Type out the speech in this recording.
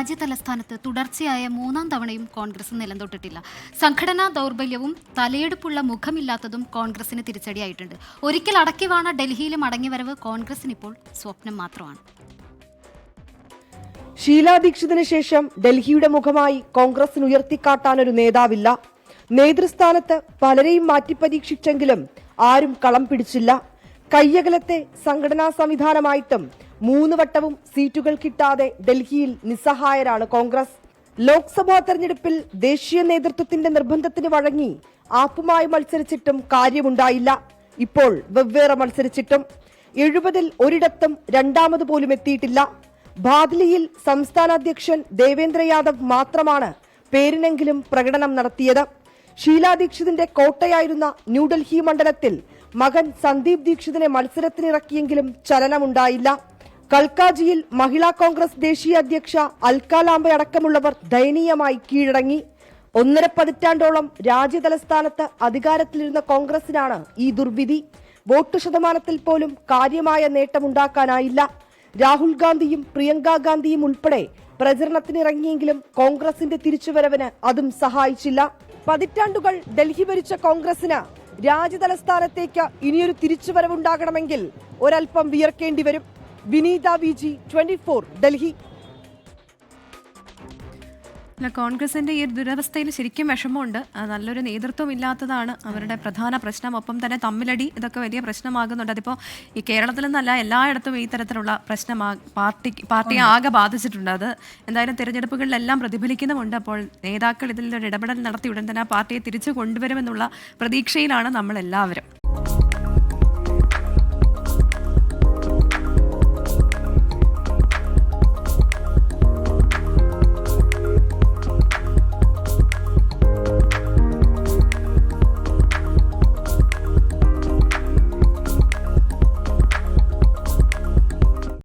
രാജ്യതലസ്ഥാനത്ത് തുടർച്ചയായ മൂന്നാം തവണയും കോൺഗ്രസ് നിലംതൊട്ടിട്ടില്ല. സംഘടനാ ദൗർബല്യവും തലയെടുപ്പുള്ള മുഖമില്ലാത്തതും കോൺഗ്രസിന് തിരിച്ചടിയായിട്ടുണ്ട്. ഒരിക്കൽ അടക്കിവാണ ഡൽഹിയിലെ മടങ്ങിവരവ് കോൺഗ്രസിനിപ്പോൾ സ്വപ്നം മാത്രമാണ്. ഷീലാ ദീക്ഷിതിന് ശേഷം ഡൽഹിയുടെ മുഖമായി കോൺഗ്രസിന് ഉയർത്തിക്കാട്ടാനൊരു നേതാവില്ല. നേതൃസ്ഥാനത്ത് പലരെയും മാറ്റിപ്പരീക്ഷിച്ചെങ്കിലും ആരും കളം പിടിച്ചില്ല. കയ്യകലത്തെ സംഘടനാ സംവിധാനമായിട്ടും 3 വട്ടവും സീറ്റുകൾ കിട്ടാതെ ഡൽഹിയിൽ നിസ്സഹായരാണ് കോൺഗ്രസ്. ലോക്സഭാ തെരഞ്ഞെടുപ്പിൽ ദേശീയ നേതൃത്വത്തിന്റെ നിർബന്ധത്തിന് വഴങ്ങി ആപ്പുമായി മത്സരിച്ചിട്ടും കാര്യമുണ്ടായില്ല. ഇപ്പോൾ വെവ്വേറെ മത്സരിച്ചിട്ടും 70-ൽ ഒരിടത്തും രണ്ടാമത് പോലും എത്തിയിട്ടില്ല. ബാദ്ലിയിൽ സംസ്ഥാന അധ്യക്ഷൻ ദേവേന്ദ്ര യാദവ് മാത്രമാണ് പേരിനെങ്കിലും പ്രകടനം നടത്തിയത്. ഷീലാ ദീക്ഷിതിന്റെ കോട്ടയായിരുന്ന ന്യൂഡൽഹി മണ്ഡലത്തിൽ മകൻ സന്ദീപ് ദീക്ഷിതിനെ മത്സരത്തിനിറക്കിയെങ്കിലും ചലനമുണ്ടായില്ല. കൽക്കാജിയിൽ മഹിളാ കോൺഗ്രസ് ദേശീയ അധ്യക്ഷ അൽക്ക ലാംബെ അടക്കമുള്ളവർ ദയനീയമായി കീഴടങ്ങി. 1.5 പതിറ്റാണ്ടോളം രാജ്യതലസ്ഥാനത്ത് അധികാരത്തിലിരുന്ന കോൺഗ്രസിനാണ് ഈ ദുർവിധി. വോട്ട് ശതമാനത്തിൽ പോലും കാര്യമായ നേട്ടമുണ്ടാക്കാനായില്ല. രാഹുൽ ഗാന്ധിയും പ്രിയങ്ക ഗാന്ധിയും ഉൾപ്പെടെ പ്രചരണത്തിനിറങ്ങിയെങ്കിലും കോൺഗ്രസിന്റെ തിരിച്ചുവരവിന് അതും സഹായിച്ചില്ല. പതിറ്റാണ്ടുകൾ ഡൽഹി ഭരിച്ച കോൺഗ്രസിന് രാജ്യതലസ്ഥാനത്തേക്ക് ഇനിയൊരു തിരിച്ചുവരവുണ്ടാകണമെങ്കിൽ ഒരൽപ്പം വിയർക്കേണ്ടി വരും. വിനീത വിജി, 24, ഡൽഹി. കോൺഗ്രസിന്റെ ഈ ദുരവസ്ഥയിൽ ശരിക്കും വിഷമമുണ്ട്. നല്ലൊരു നേതൃത്വം ഇല്ലാത്തതാണ് അവരുടെ പ്രധാന പ്രശ്നം. ഒപ്പം തന്നെ തമ്മിലടി ഇതൊക്കെ വലിയ പ്രശ്നമാകുന്നുണ്ട്. അതിപ്പോൾ ഈ കേരളത്തിൽ നിന്നല്ല, എല്ലായിടത്തും ഈ തരത്തിലുള്ള പ്രശ്നം പാർട്ടിയെ ആകെ ബാധിച്ചിട്ടുണ്ട്. അത് എന്തായാലും തിരഞ്ഞെടുപ്പുകളിലെല്ലാം പ്രതിഫലിക്കുന്നുമുണ്ട്. അപ്പോൾ നേതാക്കൾ ഇതിലൊരു ഇടപെടൽ നടത്തി ഉടൻ തന്നെ ആ പാർട്ടിയെ തിരിച്ചു കൊണ്ടുവരുമെന്നുള്ള പ്രതീക്ഷയിലാണ് നമ്മളെല്ലാവരും.